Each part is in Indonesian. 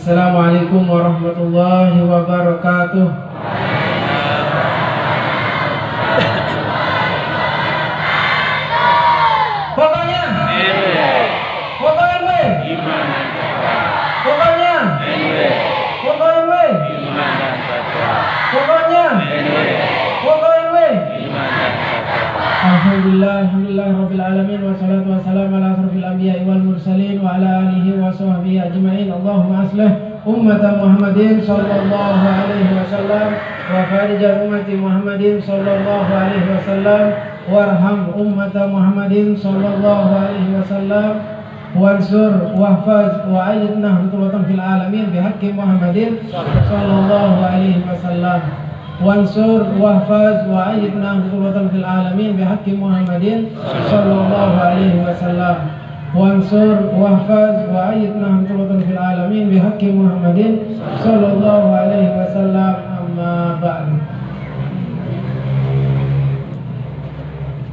Assalamualaikum warahmatullahi wabarakatuh. Pokoknya pokoknya pokoknya Alhamdulillah rabbil alamin wassalatu wassalamu ala asrofil anbiya'i wal mursalin wa ala alihi wa sahbihi ajma'in. Allahumma aslih ummata Muhammadin sallallahu alaihi wasallam wa farijal ummati Muhammadin sallallahu alaihi wasallam warham ummata Muhammadin sallallahu alaihi wasallam wansur wahfaz wa ayyidna huduratan fil alamin bihaqqi Muhammadin sallallahu alaihi wasallam wansur wahfaz wa ayyidna huduratan fil alamin bihaqqi Muhammadin sallallahu alaihi wasallam wansur wahfaz wa ayyidna huduratan fil alamin bihaqqi Muhammadin sallallahu alaihi wasallam. Amma ba'du.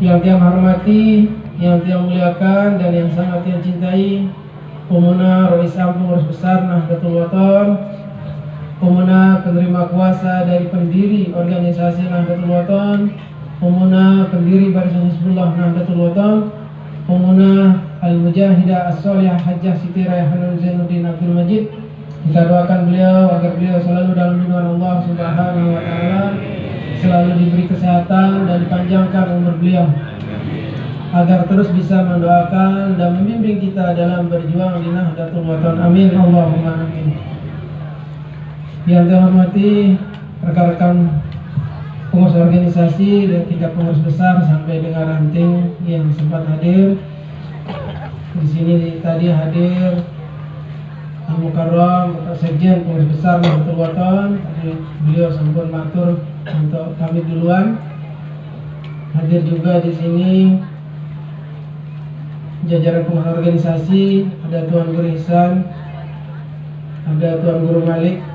Yang tiang hormati, yang tiang muliakan dan yang sangat tiang cintai Pemuda Rois Am Pengurus Besar Nahdlatul Wathon, Pemuda penerima kuasa dari pendiri organisasi Nahdlatul Wathon, Pemuda pendiri Barisan Hizbullah Nahdlatul Wathon, Pemuda Al-Mujahidah As-Solihah Hajjah Siti Raihanul Zainuddin Abdul Majid. Kita doakan beliau agar beliau selalu dalam lindungan Allah Subhanahu wa taala, selalu diberi kesehatan dan dipanjangkan umur beliau, agar terus bisa mendoakan dan membimbing kita dalam berjuang di Nahdlatul Wathon. Amin Allahumma amin. Yang dihormati rekan-rekan pengurus organisasi dan tingkat pengurus besar sampai dengan ranting yang sempat hadir di sini. Tadi hadir Al-Mukarram Bapak Sekjen Pengurus Besar Nahdlatul Wathon, beliau sampun matur untuk kami duluan. Hadir juga di sini jajaran pengurus organisasi, ada Tuan Guru Ihsan, ada Tuan Guru Malik,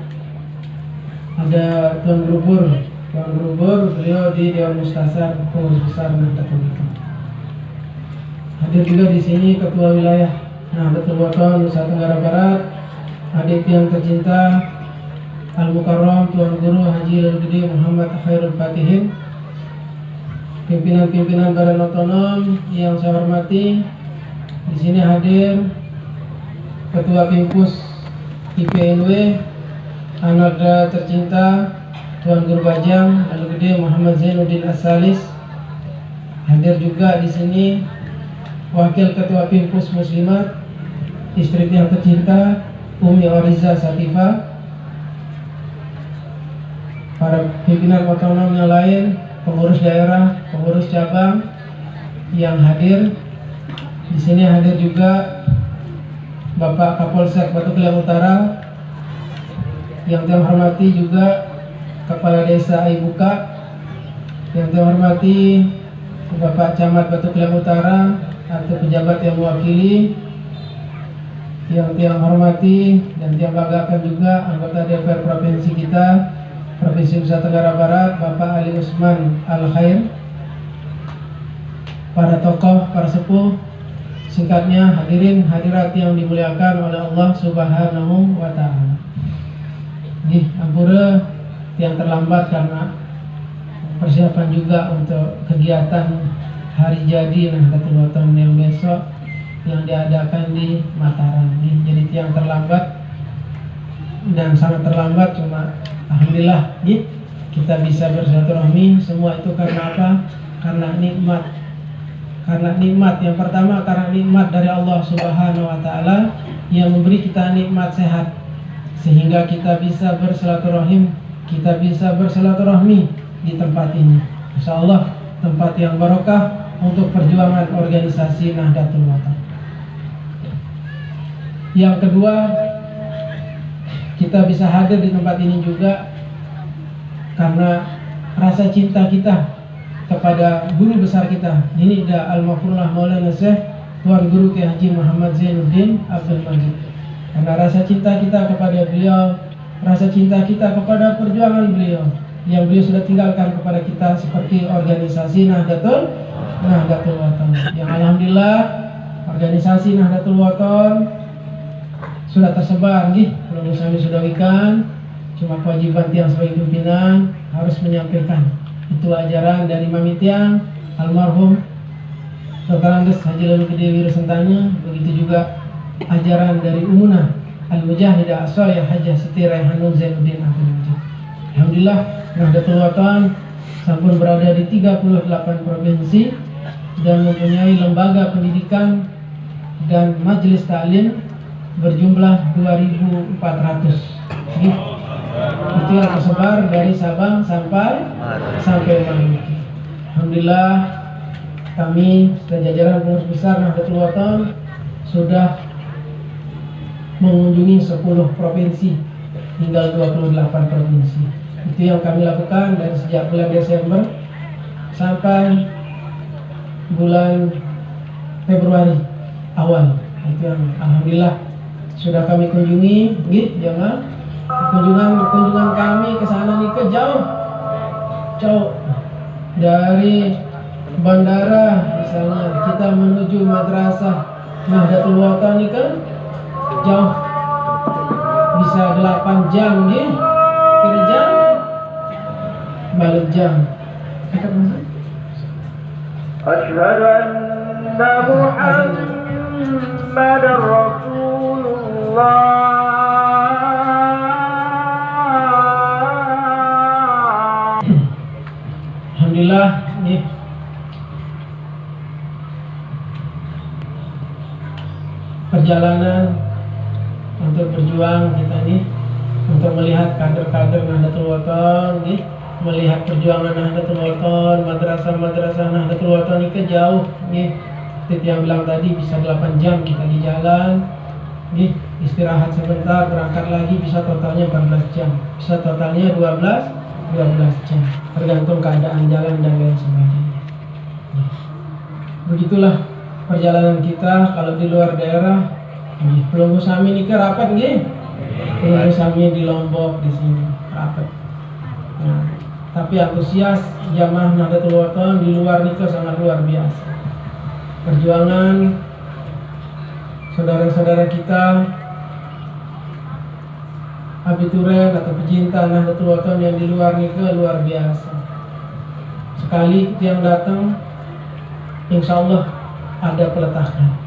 ada Tuan Guru Bur. Tuan Guru Bur beliau di Dewan Mustasar Pengurus Besar Nahdlatul Wathon. Hadir juga di sini Ketua Wilayah Nahdlatul Wathon Nusa Tenggara Barat, adik yang tercinta Al-Mukarram Tuan Guru Haji Al-Gede Muhammad Khairul Fatihin, pimpinan-pimpinan Badan Otonom yang saya hormati. Di sini hadir Ketua Pimpus IPNW Ananda tercinta Tuan Guru Bajang Al-Gede Muhammad Zainuddin As-Salis. Hadir juga di sini Wakil Ketua Pimpus Muslimat istri yang tercinta Umi Oriza Satifah, para pimpinan otonom yang lain, pengurus daerah, pengurus cabang yang hadir. Di sini hadir juga Bapak Kapolsek Batu Keliang Utara, yang saya hormati juga Kepala Desa Aibuka, yang saya hormati Bapak Camat Batu Keliang Utara atau pejabat yang mewakili, yang tiang hormati dan tiang banggakan juga anggota DPR Provinsi kita, Provinsi Nusa Tenggara Barat, Bapak Ali Usman Al-Khair, para tokoh, para sepuh, singkatnya hadirin hadirat yang dimuliakan oleh Allah Subhanahu wa taala. Ampura yang terlambat karena persiapan juga untuk kegiatan hari jadi Nahdlatul Wathon yang besok yang diadakan di Mataram. Jadi yang terlambat dan sangat terlambat, cuma alhamdulillah kita bisa bersilaturahmi. Semua itu karena apa? Karena nikmat. Karena nikmat yang pertama, karena nikmat dari Allah Subhanahu wa taala yang memberi kita nikmat sehat sehingga kita bisa bersilaturahim, kita bisa bersilaturahmi di tempat ini. Insyaallah tempat yang barokah untuk perjuangan organisasi Nahdlatul Wathon. Yang kedua, kita bisa hadir di tempat ini juga karena rasa cinta kita kepada guru besar kita, ini Al-Mafrullah Maulana Syekh Tuan Guru Kiai Haji Muhammad Zainuddin Abdul Majid. Karena rasa cinta kita kepada beliau, rasa cinta kita kepada perjuangan beliau yang beliau sudah tinggalkan kepada kita, seperti organisasi Nahdlatul Wathon. Yang alhamdulillah organisasi Nahdlatul Wathon sudah tersebar nih, belum kami sudawikan. Cuma kewajiban tiang sebagai pimpinan harus menyampaikan. Itu ajaran dari Mami Tiang almarhum Dr. Andes Haji Lalu Gede Wirasentana. Begitu juga ajaran dari Umuna Al-Mujahidah As-Salihah Hajjah Siti Raihanun Zainuddin Abdul Majid. Alhamdulillah Nahdlatul Wathon sampun berada di 38 provinsi dan mempunyai lembaga pendidikan dan majelis taklim berjumlah 2.400. Itu yang tersebar dari Sabang sampai Maluku. Alhamdulillah kami dan jajaran pengurus besar Nahdlatul Wathon sudah mengunjungi 10 provinsi, tinggal 28 provinsi. Itu yang kami lakukan dari sejak bulan Desember sampai bulan Februari awal. Itu yang alhamdulillah sudah kami kunjungi, gitu jamaah. Kunjungan kami ke sana nih ke jauh dari bandara misalnya kita menuju madrasah Nahdlatul Wathon ini kan jauh, bisa 8 jam nih kerja balik jam. Asyhadu anna Muhammadar Rasulullah. Alhamdulillah nih perjalanan untuk berjuang kita nih untuk melihat kader-kader Nahdlatul Wathon nih, melihat perjuangan Nahdlatul Wathon, madrasah-madrasah Nahdlatul Wathon ini jauh nih. Seperti yang bilang tadi bisa 8 jam kita di jalan nih, istirahat sebentar berangkat lagi bisa totalnya 14 jam, bisa totalnya 12 jam, tergantung keadaan jalan dan lain sebagainya. Begitulah perjalanan kita kalau di luar daerah. Pelunggu Sami ini rapat nggih. Pelunggu Sami di Lombok di sini rapat. Nah, tapi antusias jamaah Nahdlatul Wathon di luar itu sangat luar biasa. Perjuangan saudara-saudara kita abituren atau pecinta Nahdlatul Wathon yang di luar itu luar biasa. Sekali yang datang, insya Allah ada peletakan.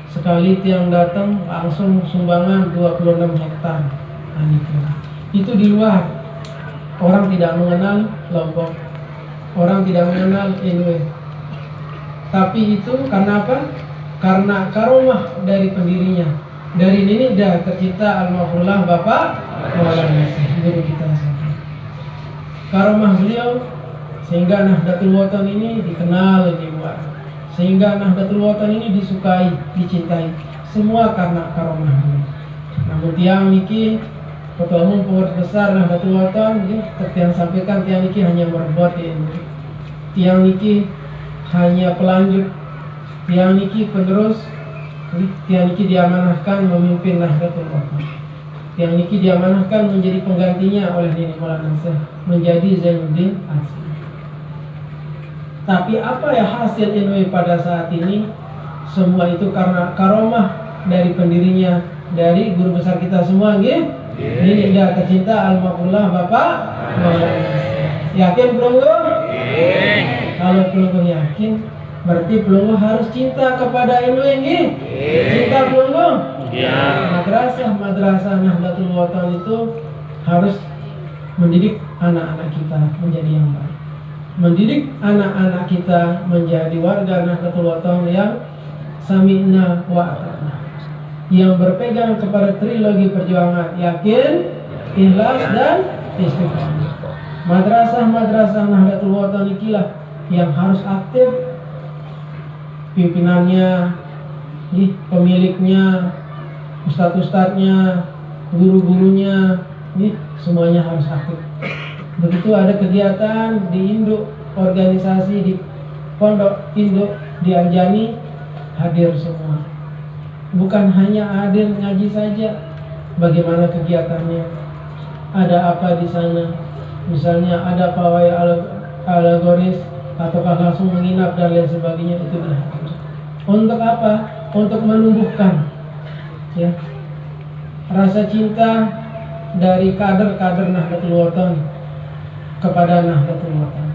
Sekali yang datang langsung sumbangan 26 hektar. Itu di luar. Orang tidak mengenal Lombok, orang tidak mengenal Inwe. Tapi itu karena apa? Karena karomah dari pendirinya. Dari ini dah tercipta almarhumlah Bapak Maulana guru kita. Karomah beliau sehingga Nahdlatul Wathon ini dikenal di luar. Sehingga Nahdlatul Wathon ini disukai, dicintai. Semua karena karomah beliau. Namun tiang niki Ketua Umum Pengurus Besar Nahdlatul Wathon yang sampaikan tiang niki hanya berbuat ilmu. Tiang niki hanya pelanjut. Tiang niki penerus. Tiang niki diamanahkan memimpin Nahdlatul Wathon. Tiang niki diamanahkan menjadi penggantinya oleh Nini Maulana Syekh, menjadi Zainuddin Asri. Tapi apa ya hasil Inwe pada saat ini? Semua itu karena karomah dari pendirinya, dari guru besar kita semua, nggih. Ini dah tercinta almarhumlah Bapak Maulana. Yakin pelunggu? Kalau pelunggu yakin, berarti pelunggu harus cinta kepada Inwe, nggih. Cinta pelunggu? Madrasah Nahdlatul Wathon itu harus mendidik anak-anak kita menjadi yang baik. Mendidik anak-anak kita menjadi warga Nahdlatul Wathon yang sami'na wa ata'na, yang berpegang kepada trilogi perjuangan yakin, ikhlas dan istiqomah. Madrasah-madrasah Nahdlatul Wathon ikilah yang harus aktif, pimpinannya, pemiliknya, ustadz-ustadznya, guru-gurunya, semuanya harus aktif. Begitu ada kegiatan di induk organisasi di pondok induk di Anjani, hadir semua. Bukan hanya hadir ngaji saja, bagaimana kegiatannya, ada apa di sana. Misalnya ada pawai alegoris ataukah langsung menginap dan lain sebagainya, itu berhadir. Untuk apa? Untuk menumbuhkan, ya, rasa cinta dari kader-kader Nahdlatul Wathon kepada Nahdlatul Wathon,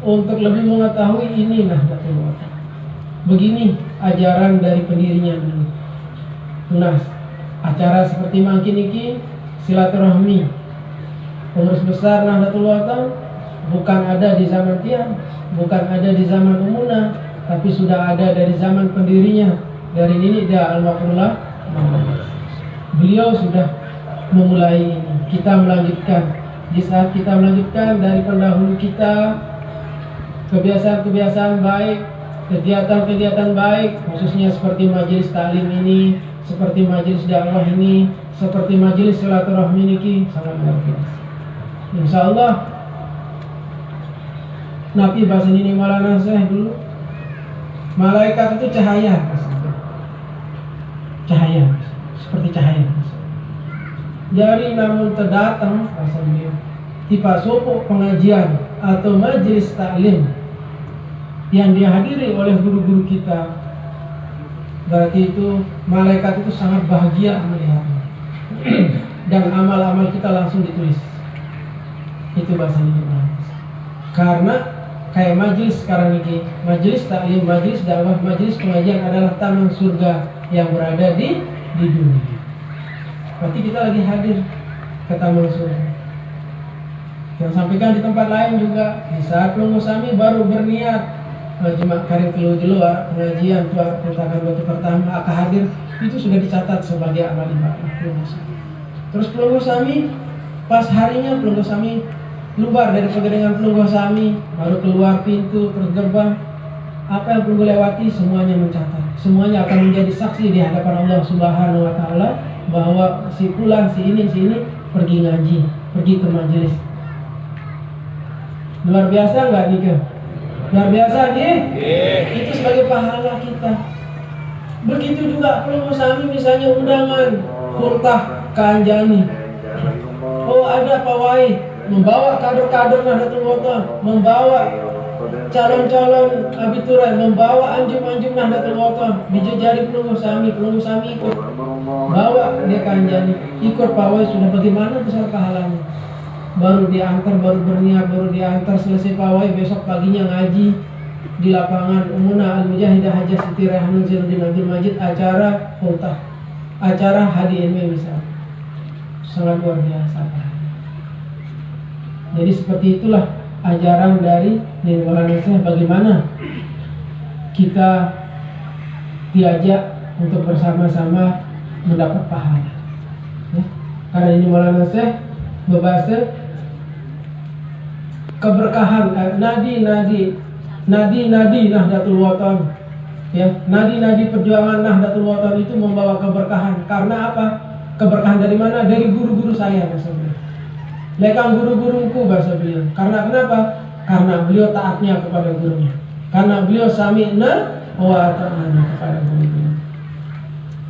untuk lebih mengetahui ini Nahdlatul Wathon. Begini ajaran dari pendirinya dulu. Tunas acara seperti mangkin iki silaturahmi pengurus besar Nahdlatul Wathon bukan ada di zaman Tian, bukan ada di zaman Umuna, tapi sudah ada dari zaman pendirinya, dari Nini Dia Al-Makrullah. Beliau sudah memulai ini. Kita melanjutkan. Di saat kita melanjutkan dari pendahulu kita, kebiasaan-kebiasaan baik, kegiatan-kegiatan baik, khususnya seperti majelis taklim ini, seperti majelis dakwah ini, seperti majelis silaturahmi ini, sangat luar biasa. Insya Allah Nabi bahasa ini Maulana Syekh dulu, malaikat itu cahaya, cahaya seperti cahaya. Dari namun terdatang bahasa beliau tipe sopo pengajian atau majelis taklim yang dihadiri oleh guru-guru kita, berarti itu malaikat itu sangat bahagia melihatnya. Dan amal-amal kita langsung ditulis. Itu bahasanya. Karena kayak majelis sekarang ini, majelis taklim, majelis dakwah, majelis pengajian adalah taman surga yang berada di dunia. Berarti kita lagi hadir ke taman surga. Yang sampaikan di tempat lain juga, di saat Pelunggu Sami baru berniat Jemaah Karim Kelu Jeluar pengajian pentakan batu pertama akan hadir, itu sudah dicatat sebagai amal ibadah Pelunggu Sami. Terus Pelunggu Sami pas harinya Pelunggu Sami keluar dari pegedengan Pelunggu Sami, baru keluar pintu terus gerbang, apa yang Pelunggu lewati semuanya mencatat, semuanya akan menjadi saksi di hadapan Allah Subhanahu Wa Taala bahwa si pulang si ini pergi ngaji, pergi ke majelis. Luar biasa nggak nih? Luar biasa nih. Itu sebagai pahala kita. Begitu juga Pelunggu Sami misalnya undangan Kurtah ke Anjani. Oh ada pawai membawa kader-kader Nahdlatul Wathon, membawa calon-calon abituran, membawa anjum-anjum Nahdlatul Wathon, dijejari Pelunggu Sami ikut bawa dia ke Anjani, ikut pawai. Sudah bagaimana besar pahalanya. Baru diantar, baru berniat, baru diantar, selesai pawai, besok paginya ngaji di lapangan Umuna Al-Mujahidah Hajah Siti Rehanun Zainuddin Abdul Majid, acara Ultah, acara Hadi Ilmi misalnya. Sangat luar biasa. Jadi seperti itulah ajaran dari Maulana Syekh, bagaimana kita diajak untuk bersama-sama mendapat pahala. Ya. Karena ini Maulana Syekh berbahasa keberkahan, nadi-nadi Nahdlatul Wathon, ya, nadi-nadi perjuangan Nahdlatul Wathon itu membawa keberkahan. Karena apa? Keberkahan dari mana? Dari guru-guru saya, bahasa beliau. Lekang guru-guruku, bahasa beliau. Karena kenapa? Karena beliau taatnya kepada gurunya. Karena beliau sami'na wa ata'na kepada gurunya.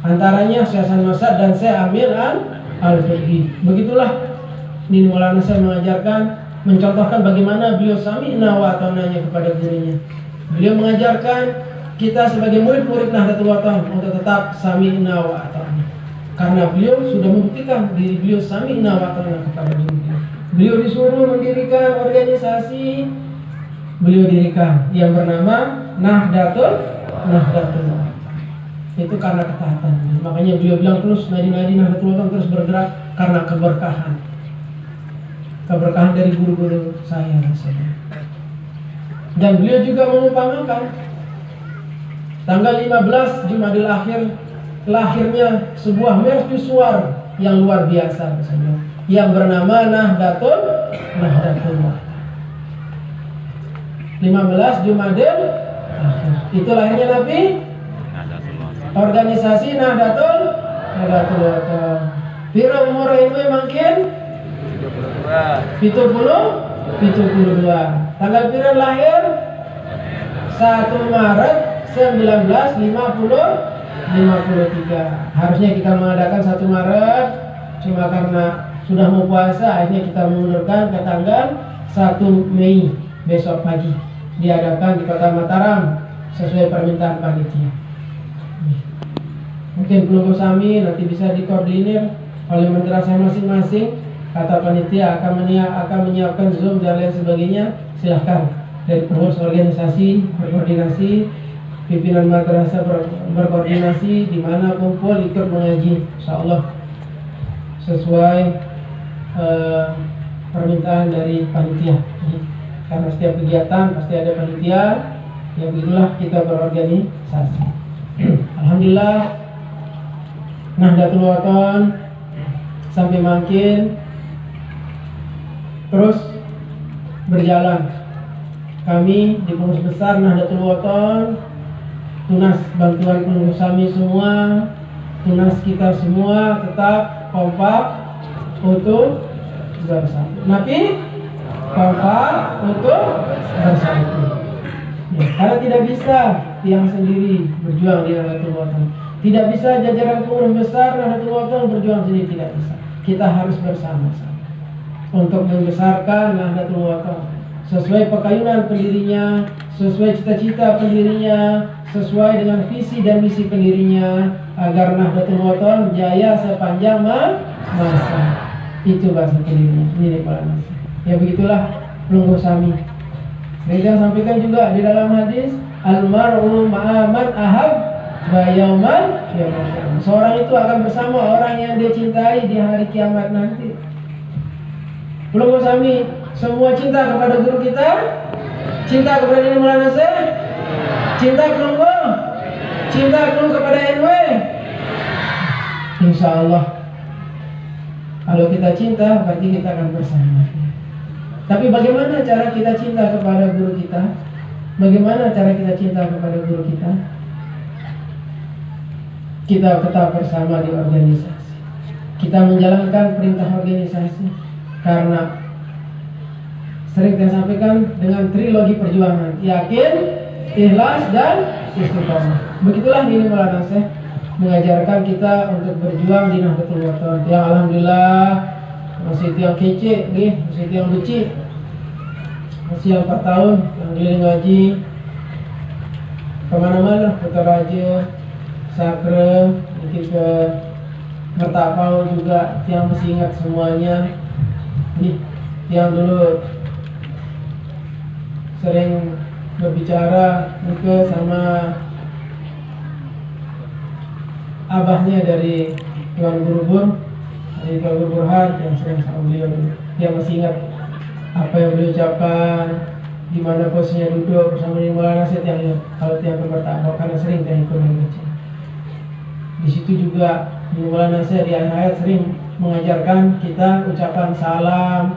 Antaranya Syekh Hasan Masad dan Syekh Amir Al-Fiqi. Begitulah Nini Maulana Syekh mengajarkan, mencontohkan bagaimana beliau sami'na wa ata'na kepada gurunya. Beliau mengajarkan kita sebagai murid-murid Nahdlatul Wathon untuk tetap sami'na wa ata'na. Karena beliau sudah membuktikan diri beliau sami'na wa ata'na kepada gurunya. Beliau disuruh mendirikan organisasi, beliau dirikan yang bernama Nahdlatul Wathon. Itu karena ketaatan. Makanya beliau bilang terus nadi-nadi Nahdlatul Wathon terus bergerak karena keberkahan. Keberkahan dari guru-guru saya. Dan beliau juga mengumpamakan tanggal 15 Jumadil Akhir lahirnya sebuah mercusuar yang luar biasa yang bernama Nahdlatul Wathon. 15 Jumadil Akhir itu lahirnya Nabi, organisasi Nahdlatul Wathon. Pira umur ini makin 72. Tanggal pira lahir 1 Maret 1953. Harusnya kita mengadakan 1 Maret, cuma karena sudah mau puasa akhirnya kita mengundurkan ke tanggal 1 Mei besok pagi diadakan di Kota Mataram sesuai permintaan panitia. Mungkin pelunggu sami nanti bisa dikoordinir oleh madrasah masing-masing. Kata panitia akan menyiapkan Zoom dan lain sebagainya. Silahkan dari pengurus organisasi berkoordinasi, pimpinan madrasah berkoordinasi, di mana kumpul ikut mengaji, insyaallah sesuai permintaan dari panitia. Karena setiap kegiatan pasti ada panitia, ya begitulah kita berorganisasi. Alhamdulillah, Nahdlatul Wathon sampai makin terus berjalan. Kami di pengurus besar Nahdlatul Wathon, tunas bantuan pengurus kami semua, tunas kita semua tetap kompak untuk bersatu. Napi kompak untuk bersatu. Ya, karena tidak bisa tiang sendiri berjuang di Nahdlatul Wathon. Tidak bisa jajaran pengurus besar Nahdlatul Wathon berjuang sendiri, tidak bisa. Kita harus bersama-sama untuk membesarkan Nahdlatul Wathon sesuai pekayunan pendirinya, sesuai cita-cita pendirinya, sesuai dengan visi dan misi pendirinya, agar Nahdlatul Wathon jaya sepanjang masa. Itu bahasa pendirinya. Ini Kepala Nasi. Ya begitulah pelunggu sami. Saya sampaikan juga di dalam hadis, almar'u ma'aman ahab bayauman. Seorang itu akan bersama orang yang dia cintai di hari kiamat nanti. Pelunggu sami, semua cinta kepada guru kita, cinta kepada Nini Maulana Syekh, cinta pelunggu, cinta pelunggu kepada NW. Insya Allah, kalau kita cinta berarti kita akan bersama. Tapi bagaimana cara kita cinta kepada guru kita? Bagaimana cara kita cinta kepada guru kita? Kita tetap bersama di organisasi. Kita menjalankan perintah organisasi. Karena sering saya sampaikan dengan trilogi perjuangan: yakin, ikhlas, dan istiqomah. Begitulah Nini Maulana Syekh mengajarkan kita untuk berjuang di Nahdlatul Wathon. Yang alhamdulillah masih yang kece, masih yang lucu, masih yang 4 tahun yang keliling ngaji kemana-mana, Kota Raja, Sakre, mungkin ke Mertapau juga, yang masih ingat semuanya. Yang dulu sering berbicara juga sama abahnya dari Tuan Guru dari Tuan Guru Burhan, yang sering sama beliau, yang masih ingat apa yang beliau ucapkan, di mana posisinya duduk bersama Nini Maulana Syekh, yang kalau tiang bertakwa karena sering tiang ikut membaca. Di situ juga Nini Maulana Syekh di ayat sering mengajarkan kita ucapan salam.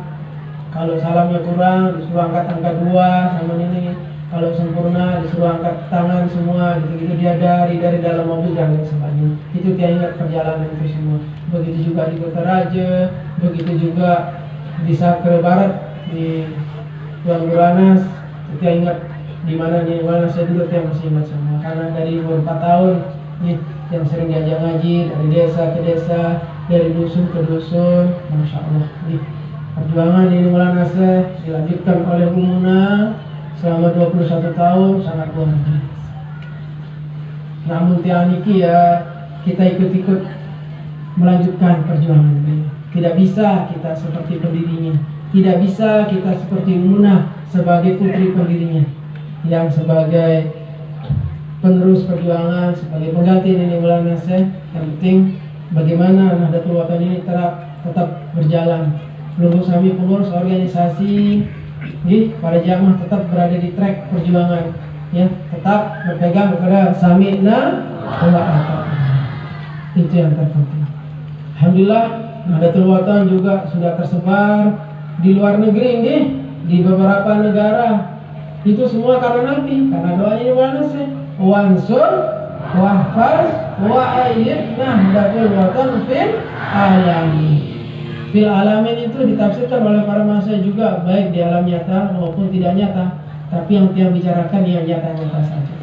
Kalau salamnya kurang disuruh angkat 2 sama Nini. Kalau sempurna disuruh angkat tangan semua, gitu-gitu dia dari dalam mobil dan lain sebagainya. Itu dia ingat perjalanan itu semua. Begitu juga di Kota Raja, begitu juga di Sakre Barat, di Tuan Guru Anas. Dia ingat di mana Nini Maulana Syekh dulu, dia masih ingat semua. Karena dari umur 4 tahun yang sering diajak ngaji dari desa ke desa, dari dusun ke dusun, masya Allah. Perjuangan Nini Maulana Syekh dilanjutkan oleh Umuna selama 21 tahun, sangat luar biasa. Namun tianiki ya kita ikut-ikut melanjutkan perjuangan beliau. Tidak bisa kita seperti pendirinya, tidak bisa kita seperti Umuna sebagai putri pendirinya, yang sebagai penerus perjuangan, sebagai pengganti Nini Maulana Syekh. Yang penting bagaimana Nahdlatul Wathon ini tetap berjalan. Pelunggu kami pengurus organisasi, para jamaah tetap berada di track perjuangan, ya, tetap berpegang kepada sami'na wa ata'na. Itu yang terpenting. Alhamdulillah Nahdlatul Wathon juga sudah tersebar di luar negeri, di beberapa negara. Itu semua karena Nabi, karena doanya Nini Maulana Syekh. Wansur wahfaz wa'ayyid Nahdlatul Wathon fil alamin. Fil alamin itu ditafsirkan oleh para masyayikh juga, baik di alam nyata maupun tidak nyata. Tapi yang kita bicarakan yang nyata-nyata saja.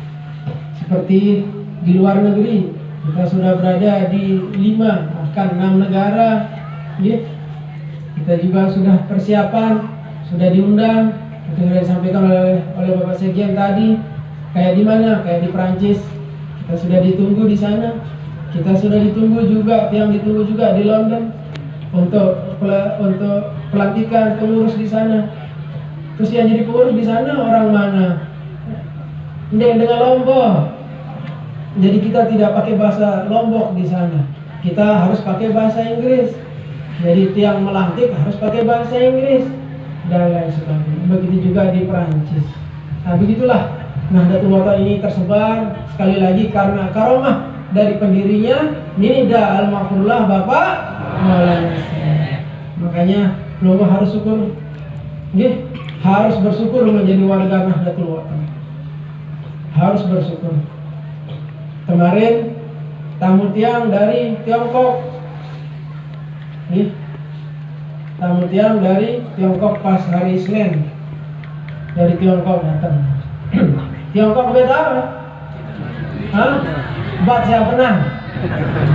Seperti di luar negeri, kita sudah berada di 5 bahkan 6 negara, ya. Kita juga sudah persiapan, sudah diundang. Itu sudah disampaikan oleh Bapak Sekjen tadi. Kayak di mana? Kayak di Prancis. Kita sudah ditunggu di sana. Kita sudah ditunggu juga, yang ditunggu juga di London untuk pelantikan pengurus di sana. Terus yang jadi pengurus di sana orang mana? Dengan Lombok. Jadi kita tidak pakai bahasa Lombok di sana. Kita harus pakai bahasa Inggris. Jadi tiang melantik harus pakai bahasa Inggris dan lain sebagainya. Begitu juga di Perancis. Nah, begitulah Nahdlatul Wathon ini tersebar sekali lagi karena karomah dari pendirinya Nida Al-Maghfurullah Bapak Maulana Syekh. Makanya Lombok harus syukur. Harus bersyukur menjadi warga Nahdlatul Wathon. Harus bersyukur. Kemarin tamu tiang dari Tiongkok, tamu tiang dari Tiongkok pas hari Senin dari Tiongkok datang. Tiongkok beda apa? Hah? Bat siapa pernah?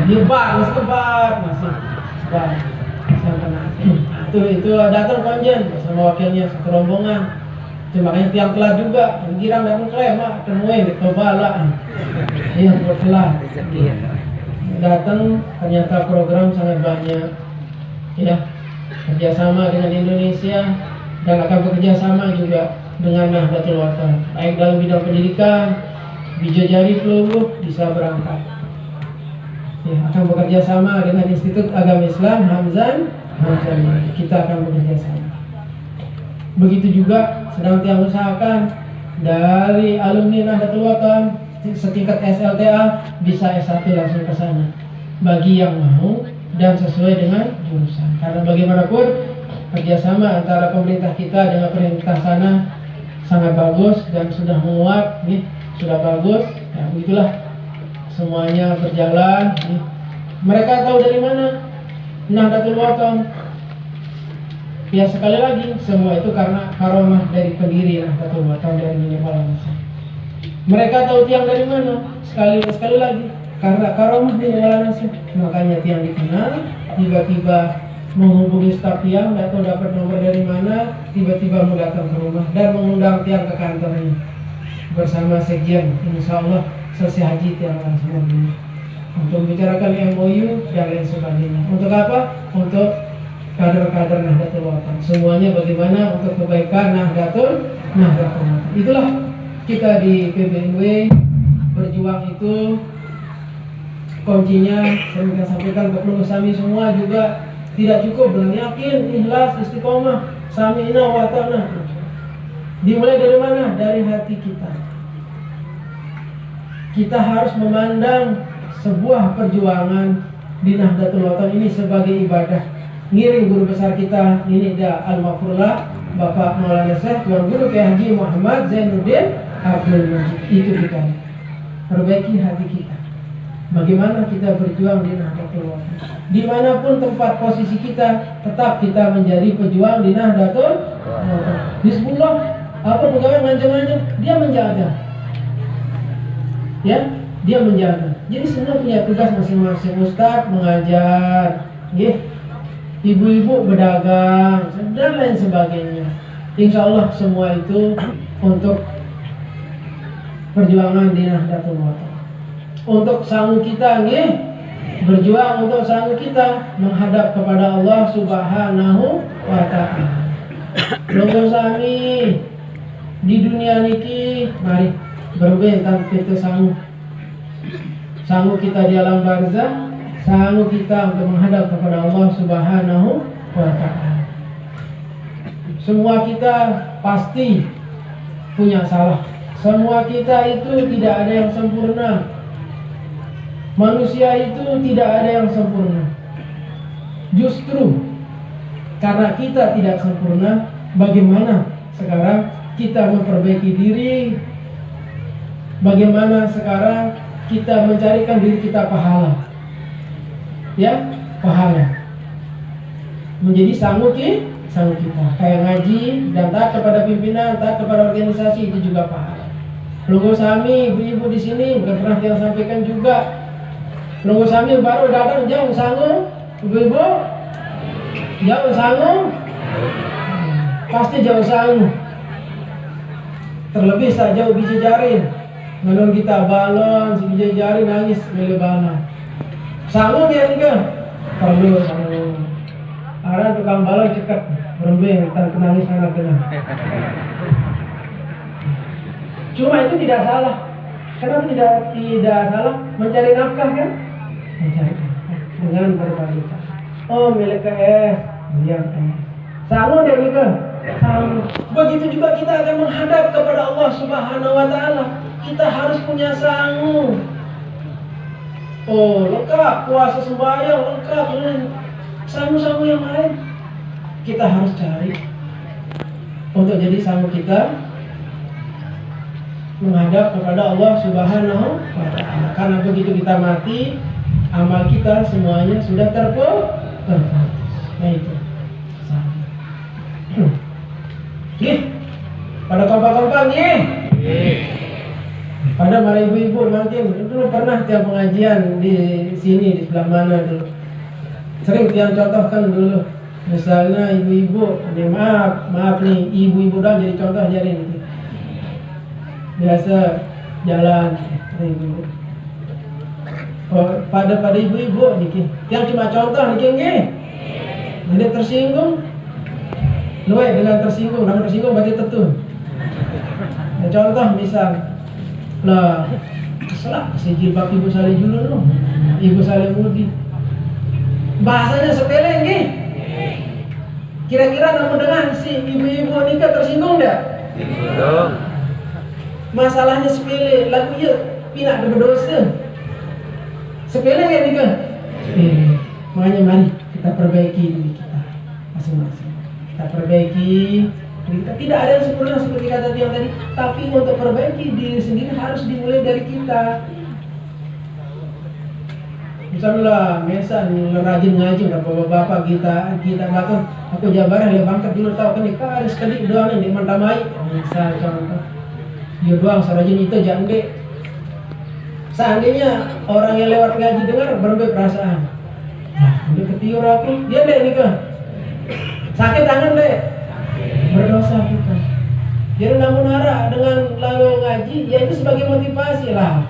Di bat, masih kebat, masih bat. Siapa pernah? Itu datang konjen sama wakilnya satu rombongan. Makanya tiang telat juga, yang girang datang klaim lah, temuin di kebala. Iya, buat telat. Datang, ternyata program sangat banyak. Ya, kerjasama dengan Indonesia dan akan bekerjasama juga dengan Nahdlatul Wathon. Baik dalam bidang pendidikan, Bijajari Peluru bisa berangkat. Ya, akan bekerjasama dengan Institut Agama Islam Hamzan. Kita akan bekerjasama. Begitu juga sedang tiang usahakan dari alumni Nahdlatul Wathon setingkat SLTA bisa S1 langsung ke sana bagi yang mau dan sesuai dengan jurusan. Karena bagaimanapun kerjasama antara pemerintah kita dengan pemerintah sana sangat bagus dan sudah menguat, sudah bagus. Ya, begitulah semuanya berjalan. Mereka tahu dari mana Nahdlatul Wathon. Ya sekali lagi semua itu karena karomah dari pendiri Nahdlatul Wathon dari Nida Maulana Syekh. Mereka tahu tiang dari mana? Sekali lagi karena karomah dari Maulana Syekh. Makanya tiang dikenal. Tiba-tiba menghubungi staf tiang, tidak tahu dapat nomor dari mana, tiba-tiba mau datang ke rumah dan mengundang tiang ke kantornya bersama sekjen. Insya Allah selesai haji tiang langsung untuk membicarakan MOU dan lain sebagainya. Untuk apa? Untuk kader-kader Nahdlatul Wathon. Semuanya bagaimana untuk kebaikan Nahdlatul Wathon. Itulah kita di PBNW berjuang itu. Kuncinya saya sampaikan ke pengurus Sami semua juga tidak cukup dengan yakin, ikhlas, istiqomah, sami'na wa ta'na. Dimulai dari mana? Dari hati kita. Kita harus memandang sebuah perjuangan di Nahdlatul Wathon ini sebagai ibadah. Ngiring guru besar kita Nida Al-Maghfurullah Bapak Maulana Syekh Tuan Guru Kiai Haji Muhammad Zainuddin Abdul Majid. Itu kita perbaiki hati kita. Bagaimana kita berjuang di Nahdlatul Wathon. Dimanapun tempat posisi kita, tetap kita menjadi pejuang di Nahdlatul Wathon. Bismillah, apa pegawai manja-manja, dia menjaga. Ya, dia menjaga. Jadi semua punya tugas masing-masing. Ustadz mengajar, ibu-ibu berdagang, dan lain sebagainya. Insya Allah semua itu untuk perjuangan di Nahdlatul Wathon. Untuk sanggup kita berjuang untuk sanggup kita menghadap kepada Allah Subhanahu wa ta'ala. Longgo sami di dunia niki mari berbentan kita sanggup kita di alam barzah, sanggup kita untuk menghadap kepada Allah Subhanahu wa ta'ala. Semua kita pasti punya salah. Semua kita itu tidak ada yang sempurna. Manusia itu tidak ada yang sempurna. Justru karena kita tidak sempurna, bagaimana sekarang kita memperbaiki diri? Bagaimana sekarang kita mencarikan diri kita pahala? Ya, pahala. Menjadi sanggup kita. Kayak ngaji dan taat kepada pimpinan, taat kepada organisasi, itu juga pahala. Lunggu Sami, ibu-ibu di sini bukan pernah kita sampaikan juga. Lunggu Sami baru datang jauh sanggup, ibu-ibu jauh sanggup, pasti jauh sanggup. Terlebih saat jauh biji jari, menurut kita balon, si biji jari nangis milih balon. Sanggup ya nih kan? Perlu sanggup. Arah tukang balon cekat berembing dan kenangis anak kena. Cuma itu tidak salah. Kenapa tidak salah? Mencari nafkah kan? Mencari nafkah dengan berbagi. Oh milik KS, yang KS. Sanggup dia nih kan? Sanggup. Begitu juga kita akan menghadap kepada Allah Subhanahu Wa Taala. Kita harus punya sanggup. Oh lengkap puasa sembahyang lengkap ini. Sanggup-sanggup yang lain kita harus cari untuk jadi sanggup kita menghadap kepada Allah Subhanahu Wa Taala. Karena begitu kita mati, amal kita semuanya sudah terputus. Nah itu. Nih, pada kompak-kompak nih. Pada para ibu-ibu mungkin dulu pernah tiap pengajian di sini di sebelah mana dulu. Sering tiang contohkan dulu. Misalnya ibu-ibu, maaf nih, ibu-ibu dah jadi contoh jadi nih. Biasa jalan ibu-ibu. Oh, pada ibu-ibu nih, yang cuma contoh nih, jadi tersinggung. Luwe dengan tersinggung, namun tersinggung berarti tentu. Nah, contoh misal, lah, keselak si jilbab ibu Saleh dulu loh, ibu Saleh Mudi. Bahasanya sepele nggih. Kira-kira namun dengan si ibu-ibu nikah tersinggung enggak? Tersinggung. Masalahnya sepele, lagu iya pinak berdosa. Sepele nggak nikah? Sepele. Makanya mari kita perbaiki diri kita masing-masing. Kita perbaiki. Tidak ada yang sempurna seperti kata yang tadi, tapi untuk perbaiki diri sendiri harus dimulai dari kita. Misalnya, rajin ngaji, bapak-bapak kita makan, aku jabaran ya bangkat dulu tahu kan ikan sekali doang yang dimantamai. Misal contoh, dia doang sarajin itu jangan deh. Seandainya orang yang lewat ngaji dengar berbagai perasaan, dia ketiur aku, dia deh nikah, sakit tangan deh, berdosa kita. Jadi namun harap dengan lalu ngaji, ya itu sebagai motivasi lah.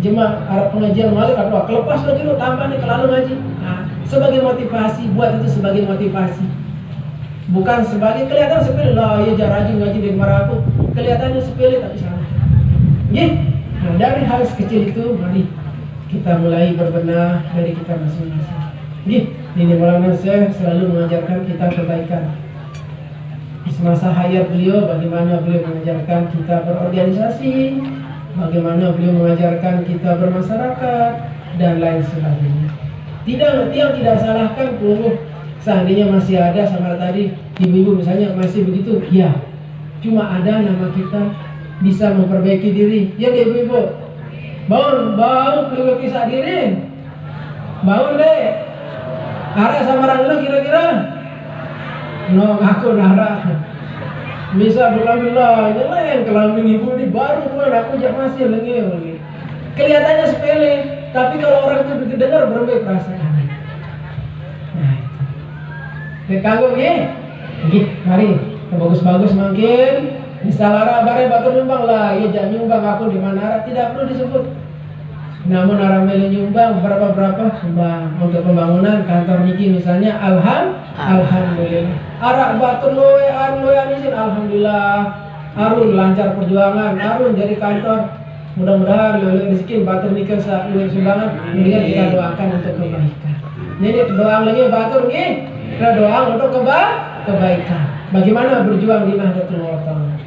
Jemaah Arab pengajian malam atau kelepas lagi lo tambah nih kelalu ngaji. Nah, sebagai motivasi, buat itu sebagai motivasi. Bukan sebagai kelihatan sepele lah, ya jangan rajin ngaji di marah aku. Kelihatannya sepele tapi salah. Nih, nah dari hal sekecil itu mari kita mulai berbenah dari kita masing-masing. Nih, ini Maulana Syekh selalu mengajarkan kita kebaikan. Di semasa hayat beliau, bagaimana beliau mengajarkan kita berorganisasi, bagaimana beliau mengajarkan kita bermasyarakat dan lain sebagainya. Yang tidak salahkan pun seandainya masih ada sama tadi ibu-ibu misalnya masih begitu, ya. Cuma ada nama kita bisa memperbaiki diri. Ya ibu-ibu, baru perlu kisah diri. Bangun deh. Arah sama orang lu kira-kira? No, aku darah. Bisa berlambilah, nyelain kelamin ibu ini baru tuan aku jak masih lagi. Kelihatannya sepele, tapi kalau orang itu begitu dengar berbagai perasaan. Nah, itu. Kagum ya? Mari, bagus-bagus makin. Misal arah bare batu nyumbang lah, ya jangan nyumbang aku di mana arah tidak perlu disebut. Namun arah meli nyumbang berapa sumbang untuk pembangunan kantor Niki misalnya, alhamdulillah. Arah batu loean izin alhamdulillah. Arun lancar perjuangan, Arun jadi kantor. Mudah-mudahan loe rezeki batu Niki loe sumbangan, mendingan kita doakan untuk kebaikan. Jadi doang lagi batu nih, kita doang untuk kebaikan. Bagaimana berjuang di Nahdlatul Ulama?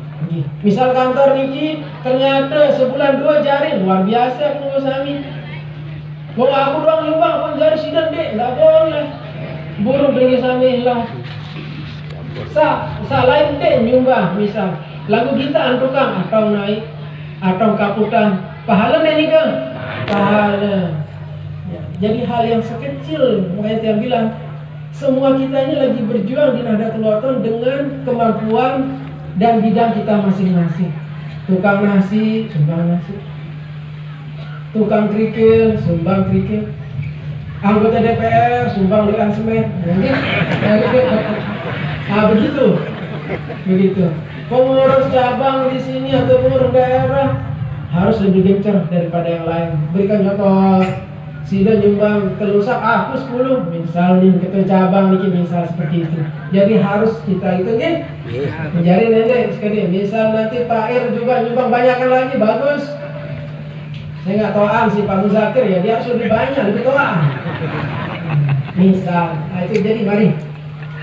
Misal kantor Niki ternyata sebulan 2 jari luar biasa pengurus kami. Mau aku doang nyumbang pun jari sidang deh, nggak boleh. Burung pergi sami lah. Lain deh nyumbang misal. Lagu kita tukang atau naik atau kaputan. Pahala deh nikah. Pahala. Ya, jadi hal yang sekecil makanya yang bilang semua kita ini lagi berjuang di Nahdlatul Ulama dengan kemampuan dan bidang kita masing-masing. Tukang nasi, sumbang nasi. Tukang kerikil, sumbang kerikil. Anggota DPR, sumbang lekan semen. Nah, begitu. Pengurus cabang di sini atau pengurus daerah harus lebih gencar daripada yang lain. Berikan contoh. Sida nyumbang kelusak aku 10 misal nih ketua cabang nih misal seperti itu. Jadi harus kita itu nih menjadi nenek sekali. Misal nanti Pak Ir juga nyumbang banyakkan lagi bagus. Saya nggak tahu si Pak Muzakir ya dia harus lebih banyak lebih toan. Misal, itu jadi mari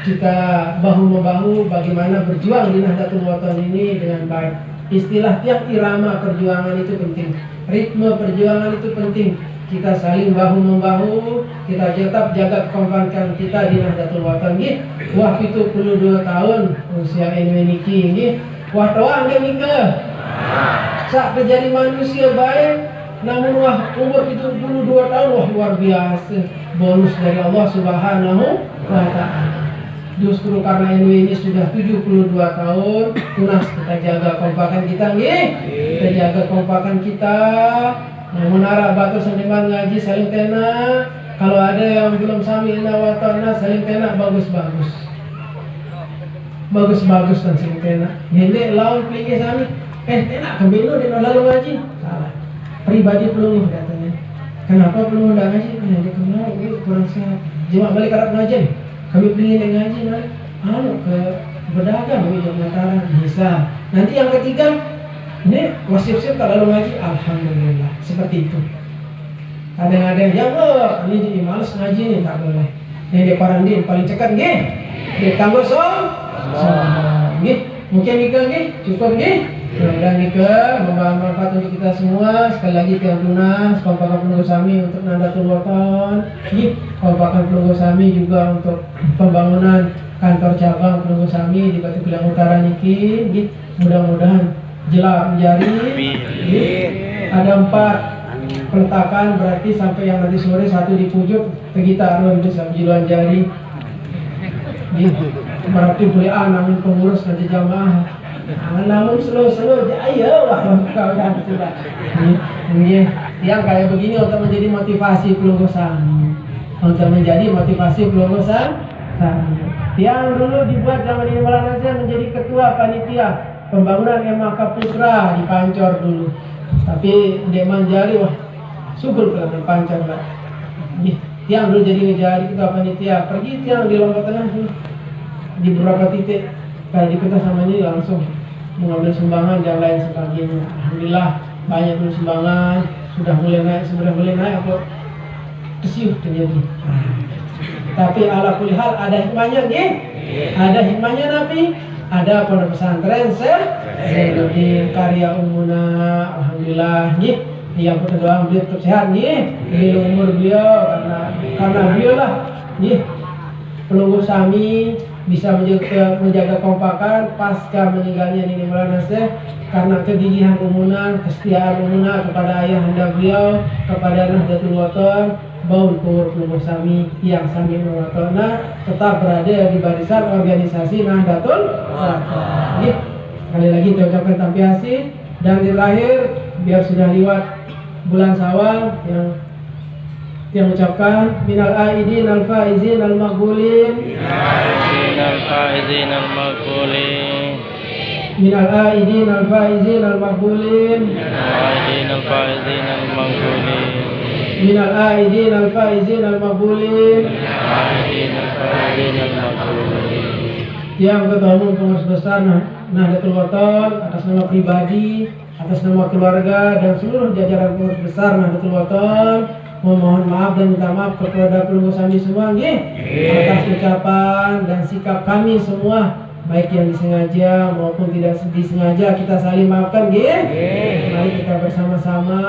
kita bahu membahu bagaimana berjuang di Nahdlatul Wathon ini dengan baik. Istilah tiap irama perjuangan itu penting, ritme perjuangan itu penting. Kita saling bahu membahu, kita tetap jaga kekompakan kita di Nahdlatul Wathon ini. Wah 72 tahun usia NWNIKI ini, wah doang dia nikah. Sak menjadi manusia baik, namun wah umur 72 tahun wah luar biasa, bonus dari Allah Subhanahu wa Ta'ala. Justru karena NW ini sudah 72 tahun, tunas kita jaga kompakan kita nggih. Kita jaga kompakan kita. Menara batu seniman ngaji saling tena. Kalau ada yang belum sami nawatona saling tena bagus-bagus. Bagus-bagus dan saling tena. Gendek lawan pilih sami. Tena kembali di lalu ngaji. Salah. Pribadi belum katanya. Kenapa belum udah ngaji? Dia kemarin kurang sehat. Jemaah balik Arab ngaji. Kami pengen ngaji ke berdagang di Mataram bisa. Nanti yang ketiga ini wasip-sip kalau ngaji alhamdulillah seperti itu. Kadang-kadang ya Allah ini jadi males ngaji nih tak boleh. Ini di Parandin paling cekat nggih. Di tangguh nggih. Mungkin nikah nggih cukup nggih. Mudah-mudahan nikah membawa manfaat untuk kita semua. Sekali lagi tiang tunas kompakan penunggu sami untuk Nahdlatul Wathon. Kompakan penunggu sami juga untuk pembangunan kantor cabang penunggu sami di Batu Kilang Utara niki. Mudah-mudahan jelas jari. Ada 4 peletakan berarti sampai yang nanti sore 1 di pucuk tegita arwah bisa jiluan jari. Berarti boleh namun pengurus nanti jamaah. Namun slow ayo wah kau dah sudah. Yang kayak begini untuk menjadi motivasi pelunggu sami. Untuk menjadi motivasi pelunggu sami. Yang dulu dibuat zaman ini Maulana menjadi ketua panitia pembangunan MHK Putra di Pancor dulu. Tapi dia manjari wah subur ke Pancor lah. Yang dulu jadi ngejari ketua panitia pergi tiang di Lombok Tengah dulu. Di beberapa titik kalau di kota sama ini langsung mengambil sumbangan dan lain sebagainya. Alhamdulillah banyak dulu sumbangan sudah mulai naik apa kesiuh terjadi. Tapi ala kulli hal ada hikmahnya nggih. Ada hikmahnya Nabi. Ada pondok pesantren Zainuddin karya umuna alhamdulillah nggih. Yang kita doa beliau tetap sehat nggih. Beliau umur beliau karena beliau lah nggih. Pelunggu sami bisa menjaga kompakan pasca meninggalnya Nini Maulana Syekh karena kegigihan umuna, kesetiaan umuna kepada ayahanda beliau, kepada Nahdlatul Wathon, baul pur pelunggu sami yang sami Wathona tetap berada di barisan organisasi Nahdlatul Wathon. Sekali lagi saya ucapkan tampiasi dan di terakhir biar sudah lewat bulan Syawal yang ucapkan minal aidin al faizin al maqbulin minal aidin al faizin al maqbulin minal aidin al faizin al maqbulin yang ketua umum pengurus besar Nahdlatul Wathon atas nama pribadi, atas nama keluarga dan seluruh jajaran pengurus besar Nahdlatul Wathon memohon maaf dan minta maaf kepada pelunggu sami semua atas ucapan dan sikap kami semua baik yang disengaja maupun tidak disengaja kita saling maafkan Mari kita bersama-sama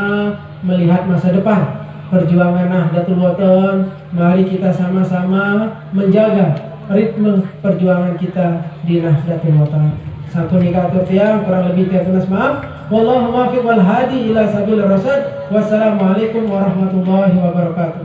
melihat masa depan perjuangan Nahdlatul Wathon. Mari kita sama-sama menjaga ritme perjuangan kita di Nahdlatul Wathon. Santun nikah tiang kurang lebih tiang tunas maaf. Wallahu muwaffiq wal hadi ila sabil rasyad. Wassalamualaikum warahmatullahi wabarakatuh.